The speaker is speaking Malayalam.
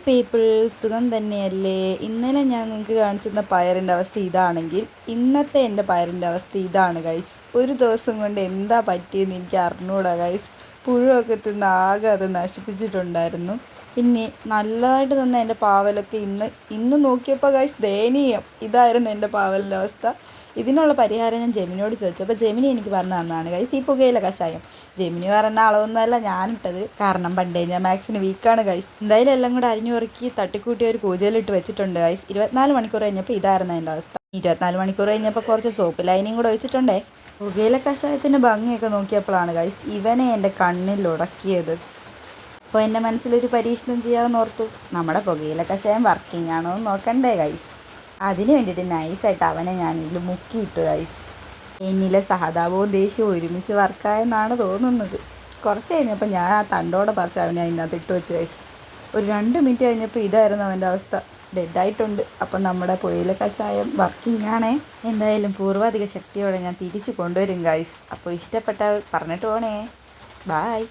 പീപ്പിൾ സുഖം തന്നെയല്ലേ? ഇന്നലെ ഞാൻ നിങ്ങൾക്ക് കാണിച്ചിരുന്ന പയറിൻ്റെ അവസ്ഥ ഇതാണെങ്കിൽ ഇന്നത്തെ എൻ്റെ പയറിൻ്റെ അവസ്ഥ ഇതാണ് ഗൈസ്. ഒരു ദിവസം കൊണ്ട് എന്താ പറ്റിയെന്ന് എനിക്ക് അറിഞ്ഞൂടാ ഗൈസ്. പുഴുവൊക്കെ തിന്ന് ആകെ അത് നശിപ്പിച്ചിട്ടുണ്ടായിരുന്നു. പിന്നെ നല്ലതായിട്ട് തന്ന എൻ്റെ പാവലൊക്കെ ഇന്ന് നോക്കിയപ്പോൾ ഗൈസ് ദയനീയം. ഇതായിരുന്നു എൻ്റെ പാവലിൻ്റെ അവസ്ഥ. ഇതിനുള്ള പരിഹാരം ഞാൻ ജെമിനിയോട് ചോദിച്ചു. അപ്പോൾ ജെമിനി എനിക്ക് പറഞ്ഞു തന്നതാണ് ഗൈസ് ഈ പുകയില കഷായം. ജെമിനി പറഞ്ഞ അളവൊന്നുമല്ല ഞാനിട്ടത്, കാരണം പണ്ടേ ഞാൻ മാത്സിന് വീക്കാണ് ഗൈസ്. എന്തായാലും എല്ലാം കൂടെ അരിഞ്ഞു ഉറക്കി തട്ടിക്കൂട്ടി ഒരു കൂജയിലിട്ട് വെച്ചിട്ടുണ്ട് ഗൈസ്. 24 മണിക്കൂർ കഴിഞ്ഞപ്പോൾ ഇതായിരുന്നു എൻ്റെ അവസ്ഥ. 24 മണിക്കൂർ കഴിഞ്ഞപ്പോൾ കുറച്ച് സോപ്പ് ലൈനിങ് കൂടെ ഒഴിച്ചിട്ടുണ്ടേ. പുകയില കഷായത്തിൻ്റെ ഭംഗിയൊക്കെ നോക്കിയപ്പോഴാണ് ഗൈസ് ഇവനെ എൻ്റെ കണ്ണിൽ ഉടക്കിയത്. അപ്പോൾ എൻ്റെ മനസ്സിലൊരു പരീക്ഷണം ചെയ്യാമെന്ന് ഓർത്തു. നമ്മുടെ പുകയില കഷായം വർക്കിംഗ് ആണോ എന്ന് നോക്കണ്ടേ ഗൈസ്. അതിന് വേണ്ടിയിട്ട് നൈസായിട്ട് അവനെ ഞാൻ ഇതിൽ മുക്കിയിട്ടു ഗൈസ്. എന്നിലെ സഹതാപവും ദേഷ്യവും ഒരുമിച്ച് വർക്കായെന്നാണ് തോന്നുന്നത്. കുറച്ച് കഴിഞ്ഞപ്പോൾ ഞാൻ ആ തണ്ടോടെ പറിച്ച് അവനെ അതിനകത്ത് ഇട്ട് വെച്ച് ഗൈസ്. ഒരു 2 മിനിറ്റ് കഴിഞ്ഞപ്പോൾ ഇതായിരുന്നു അവൻ്റെ അവസ്ഥ. ഡെഡായിട്ടുണ്ട്. അപ്പം നമ്മുടെ പുകയില കഷായം വർക്കിംഗ് ആണേ. എന്തായാലും പൂർവാധിക ശക്തിയോടെ ഞാൻ തിരിച്ചു കൊണ്ടുവരും ഗൈസ്. അപ്പോൾ ഇഷ്ടപ്പെട്ടാൽ പറഞ്ഞിട്ട് പോണേ. ബായ്.